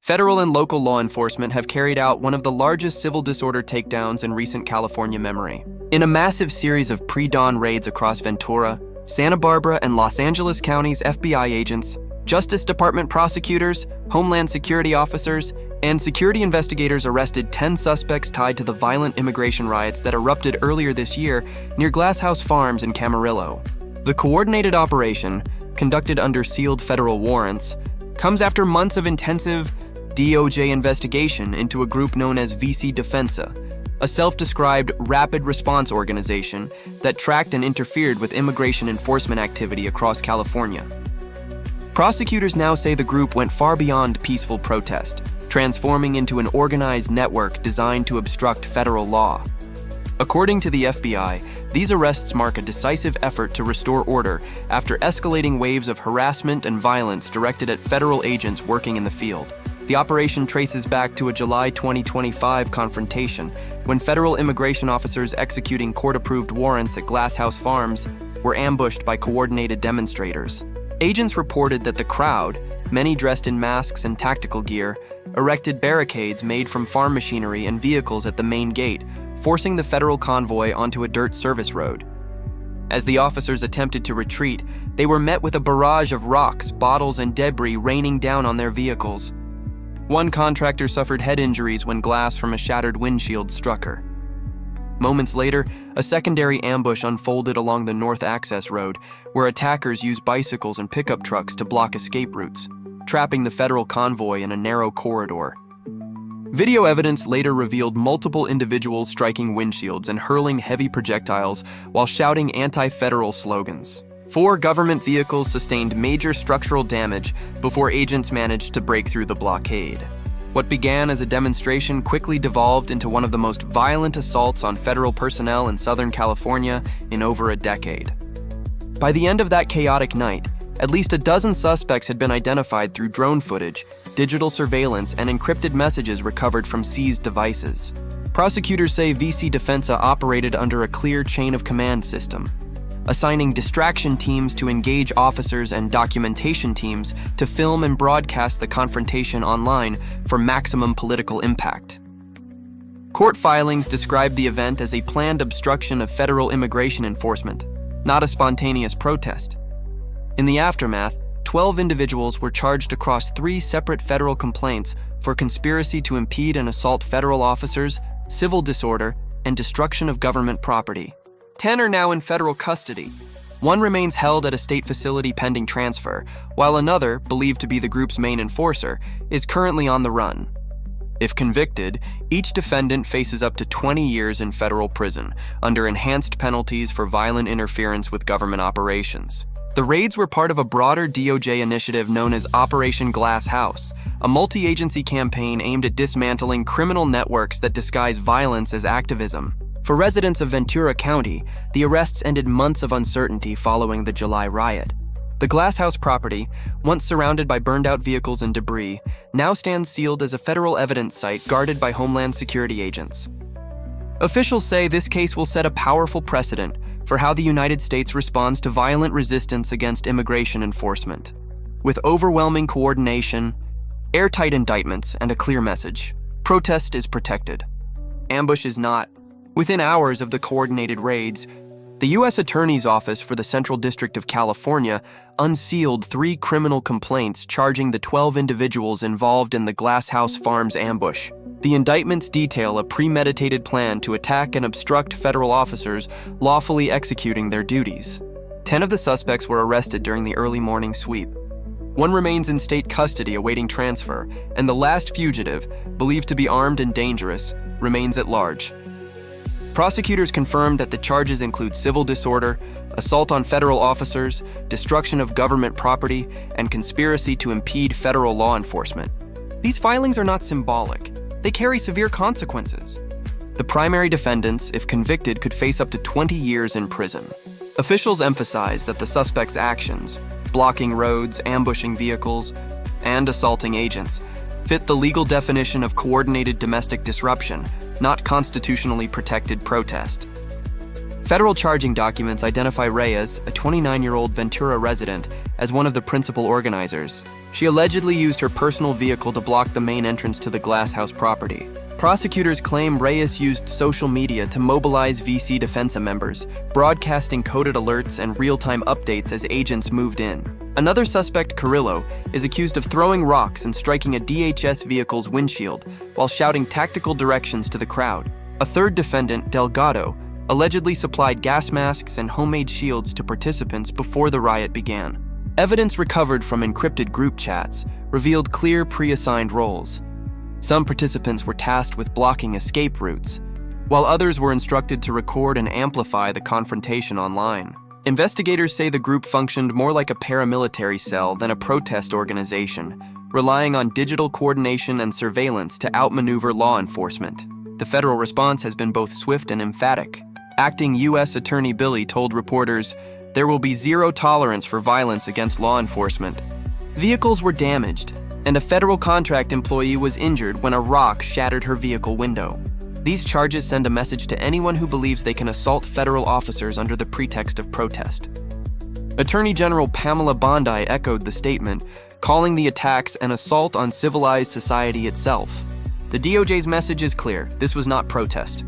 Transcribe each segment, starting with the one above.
Federal and local law enforcement have carried out one of the largest civil disorder takedowns in recent California memory. In a massive series of pre-dawn raids across Ventura, Santa Barbara, and Los Angeles counties, FBI agents, Justice Department prosecutors, Homeland Security officers, and security investigators arrested 10 suspects tied to the violent immigration riots that erupted earlier this year near Glass House Farms in Camarillo. The coordinated operation, conducted under sealed federal warrants, comes after months of intensive DOJ investigation into a group known as VC Defensa, a self-described rapid response organization that tracked and interfered with immigration enforcement activity across California. Prosecutors now say the group went far beyond peaceful protest, transforming into an organized network designed to obstruct federal law. According to the FBI, these arrests mark a decisive effort to restore order after escalating waves of harassment and violence directed at federal agents working in the field. The operation traces back to a July 2025 confrontation when federal immigration officers executing court-approved warrants at Glass House Farms were ambushed by coordinated demonstrators. Agents reported that the crowd, many dressed in masks and tactical gear, erected barricades made from farm machinery and vehicles at the main gate, forcing the federal convoy onto a dirt service road. As the officers attempted to retreat, they were met with a barrage of rocks, bottles, and debris raining down on their vehicles. One contractor suffered head injuries when glass from a shattered windshield struck her. Moments later, a secondary ambush unfolded along the North Access Road, where attackers used bicycles and pickup trucks to block escape routes, trapping the federal convoy in a narrow corridor. Video evidence later revealed multiple individuals striking windshields and hurling heavy projectiles while shouting anti-federal slogans. 4 government vehicles sustained major structural damage before agents managed to break through the blockade. What began as a demonstration quickly devolved into one of the most violent assaults on federal personnel in Southern California in over a decade. By the end of that chaotic night, at least a dozen suspects had been identified through drone footage, digital surveillance, and encrypted messages recovered from seized devices. Prosecutors say VC Defensa operated under a clear chain of command system, assigning distraction teams to engage officers and documentation teams to film and broadcast the confrontation online for maximum political impact. Court filings described the event as a planned obstruction of federal immigration enforcement, not a spontaneous protest. In the aftermath, 12 individuals were charged across 3 separate federal complaints for conspiracy to impede and assault federal officers, civil disorder, and destruction of government property. 10 are now in federal custody. 1 remains held at a state facility pending transfer, while another, believed to be the group's main enforcer, is currently on the run. If convicted, each defendant faces up to 20 years in federal prison, under enhanced penalties for violent interference with government operations. The raids were part of a broader DOJ initiative known as Operation Glass House, a multi-agency campaign aimed at dismantling criminal networks that disguise violence as activism. For residents of Ventura County, the arrests ended months of uncertainty following the July riot. The Glass House property, once surrounded by burned-out vehicles and debris, now stands sealed as a federal evidence site guarded by Homeland Security agents. Officials say this case will set a powerful precedent for how the United States responds to violent resistance against immigration enforcement. With overwhelming coordination, airtight indictments, and a clear message, protest is protected. Ambush is not. Within hours of the coordinated raids, the U.S. Attorney's Office for the Central District of California unsealed 3 criminal complaints charging the 12 individuals involved in the Glass House Farms ambush. The indictments detail a premeditated plan to attack and obstruct federal officers lawfully executing their duties. 10 of the suspects were arrested during the early morning sweep. 1 remains in state custody awaiting transfer, and the last fugitive, believed to be armed and dangerous, remains at large. Prosecutors confirmed that the charges include civil disorder, assault on federal officers, destruction of government property, and conspiracy to impede federal law enforcement. These filings are not symbolic. They carry severe consequences. The primary defendants, if convicted, could face up to 20 years in prison. Officials emphasize that the suspects' actions, blocking roads, ambushing vehicles, and assaulting agents, fit the legal definition of coordinated domestic disruption, not constitutionally protected protest. Federal charging documents identify Reyes, a 29-year-old Ventura resident, as one of the principal organizers. She allegedly used her personal vehicle to block the main entrance to the Glass House property. Prosecutors claim Reyes used social media to mobilize VC Defensa members, broadcasting coded alerts and real-time updates as agents moved in. Another suspect, Carrillo, is accused of throwing rocks and striking a DHS vehicle's windshield while shouting tactical directions to the crowd. A third defendant, Delgado, allegedly supplied gas masks and homemade shields to participants before the riot began. Evidence recovered from encrypted group chats revealed clear pre-assigned roles. Some participants were tasked with blocking escape routes, while others were instructed to record and amplify the confrontation online. Investigators say the group functioned more like a paramilitary cell than a protest organization, relying on digital coordination and surveillance to outmaneuver law enforcement. The federal response has been both swift and emphatic. Acting U.S. Attorney Billy told reporters, "There will be zero tolerance for violence against law enforcement." Vehicles were damaged, and a federal contract employee was injured when a rock shattered her vehicle window. These charges send a message to anyone who believes they can assault federal officers under the pretext of protest. Attorney General Pamela Bondi echoed the statement, calling the attacks an assault on civilized society itself. The DOJ's message is clear: this was not protest.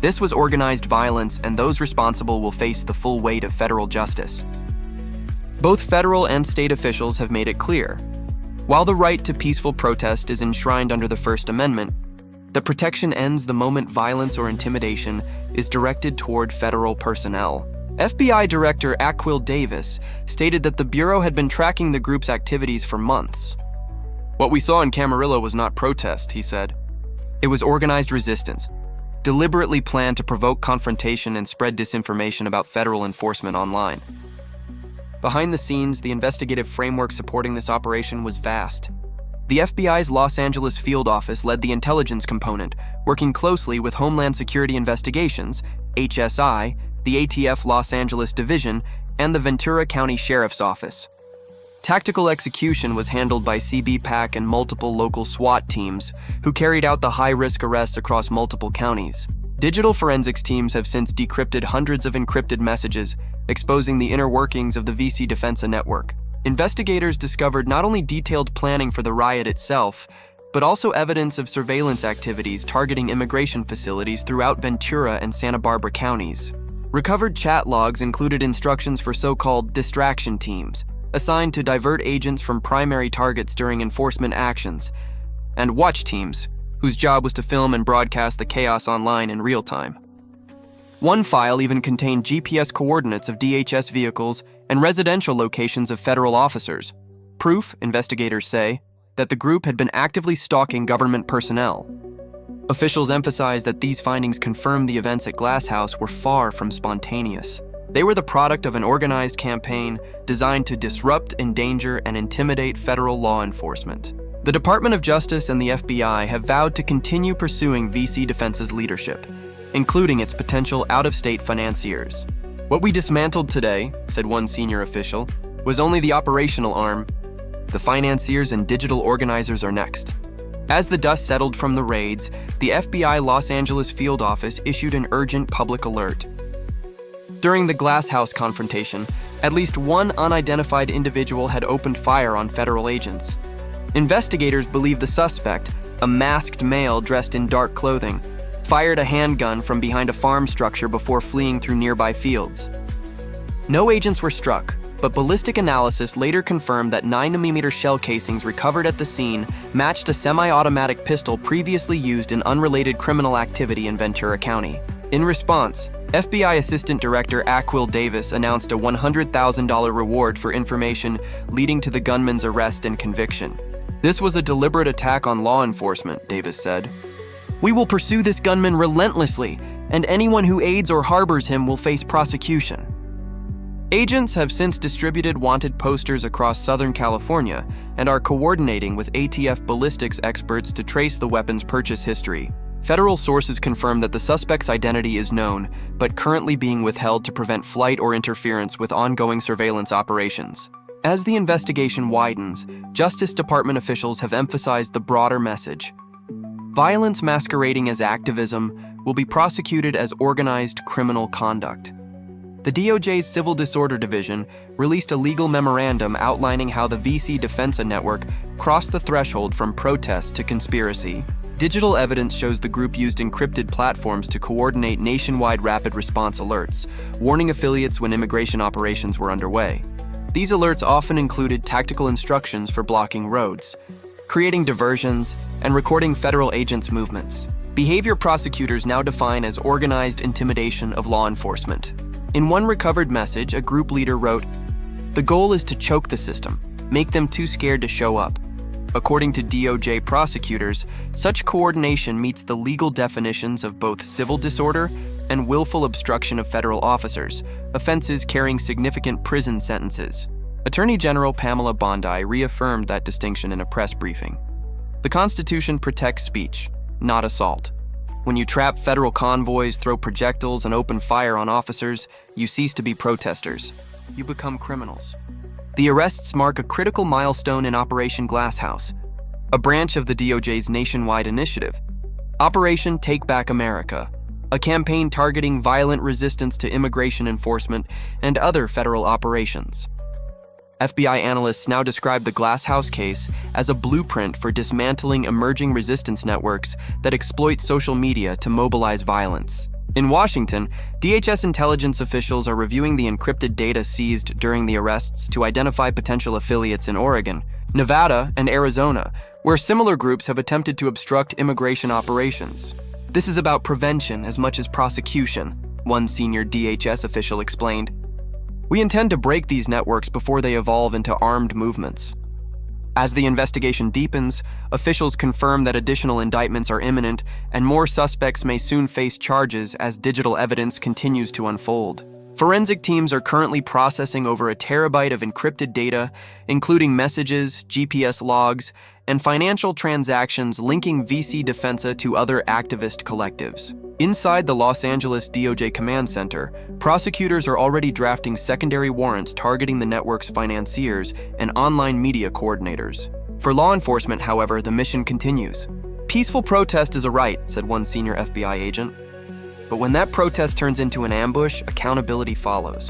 This was organized violence, and those responsible will face the full weight of federal justice. Both federal and state officials have made it clear. While the right to peaceful protest is enshrined under the First Amendment, the protection ends the moment violence or intimidation is directed toward federal personnel. FBI Director Aquil Davis stated that the Bureau had been tracking the group's activities for months. "What we saw in Camarillo was not protest," he said. "It was organized resistance, deliberately planned to provoke confrontation and spread disinformation about federal enforcement online." Behind the scenes, the investigative framework supporting this operation was vast. The FBI's Los Angeles field office led the intelligence component, working closely with Homeland Security Investigations, HSI, the ATF Los Angeles Division, and the Ventura County Sheriff's Office. Tactical execution was handled by CBPAC and multiple local SWAT teams, who carried out the high-risk arrests across multiple counties. Digital forensics teams have since decrypted hundreds of encrypted messages, exposing the inner workings of the VC Defensa network. Investigators discovered not only detailed planning for the riot itself, but also evidence of surveillance activities targeting immigration facilities throughout Ventura and Santa Barbara counties. Recovered chat logs included instructions for so-called distraction teams, assigned to divert agents from primary targets during enforcement actions, and watch teams, whose job was to film and broadcast the chaos online in real time. One file even contained GPS coordinates of DHS vehicles and residential locations of federal officers. Proof, investigators say, that the group had been actively stalking government personnel. Officials emphasized that these findings confirmed the events at Glass House were far from spontaneous. They were the product of an organized campaign designed to disrupt, endanger, and intimidate federal law enforcement. The Department of Justice and the FBI have vowed to continue pursuing VC Defensa's leadership, including its potential out-of-state financiers. "What we dismantled today," said one senior official, "was only the operational arm. The financiers and digital organizers are next." As the dust settled from the raids, the FBI Los Angeles field office issued an urgent public alert. During the Glass House confrontation, at least one unidentified individual had opened fire on federal agents. Investigators believe the suspect, a masked male dressed in dark clothing, fired a handgun from behind a farm structure before fleeing through nearby fields. No agents were struck, but ballistic analysis later confirmed that 9mm shell casings recovered at the scene matched a semi-automatic pistol previously used in unrelated criminal activity in Ventura County. In response, FBI Assistant Director Aquil Davis announced a $100,000 reward for information leading to the gunman's arrest and conviction. "This was a deliberate attack on law enforcement," Davis said. "We will pursue this gunman relentlessly, and anyone who aids or harbors him will face prosecution." Agents have since distributed wanted posters across Southern California and are coordinating with ATF ballistics experts to trace the weapon's purchase history. Federal sources confirm that the suspect's identity is known, but currently being withheld to prevent flight or interference with ongoing surveillance operations. As the investigation widens, Justice Department officials have emphasized the broader message. Violence masquerading as activism will be prosecuted as organized criminal conduct. The DOJ's Civil Disorder Division released a legal memorandum outlining how the VC Defensa network crossed the threshold from protest to conspiracy. Digital evidence shows the group used encrypted platforms to coordinate nationwide rapid response alerts, warning affiliates when immigration operations were underway. These alerts often included tactical instructions for blocking roads, creating diversions, and recording federal agents' movements. Behavior prosecutors now define as organized intimidation of law enforcement. In one recovered message, a group leader wrote, "The goal is to choke the system, make them too scared to show up." According to DOJ prosecutors, such coordination meets the legal definitions of both civil disorder and willful obstruction of federal officers, offenses carrying significant prison sentences. Attorney General Pamela Bondi reaffirmed that distinction in a press briefing. The Constitution protects speech, not assault. When you trap federal convoys, throw projectiles, and open fire on officers, you cease to be protesters. You become criminals. The arrests mark a critical milestone in Operation Glasshouse, a branch of the DOJ's nationwide initiative. Operation Take Back America, a campaign targeting violent resistance to immigration enforcement and other federal operations. FBI analysts now describe the Glasshouse case as a blueprint for dismantling emerging resistance networks that exploit social media to mobilize violence. In Washington, DHS intelligence officials are reviewing the encrypted data seized during the arrests to identify potential affiliates in Oregon, Nevada, and Arizona, where similar groups have attempted to obstruct immigration operations. "This is about prevention as much as prosecution," one senior DHS official explained. "We intend to break these networks before they evolve into armed movements." As the investigation deepens, officials confirm that additional indictments are imminent and more suspects may soon face charges as digital evidence continues to unfold. Forensic teams are currently processing over a terabyte of encrypted data, including messages, GPS logs, and financial transactions linking VC Defensa to other activist collectives. Inside the Los Angeles DOJ Command Center, prosecutors are already drafting secondary warrants targeting the network's financiers and online media coordinators. For law enforcement, however, the mission continues. "Peaceful protest is a right," said one senior FBI agent. "But when that protest turns into an ambush, accountability follows.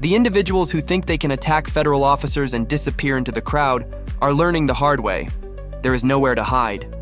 The individuals who think they can attack federal officers and disappear into the crowd are learning the hard way. There is nowhere to hide."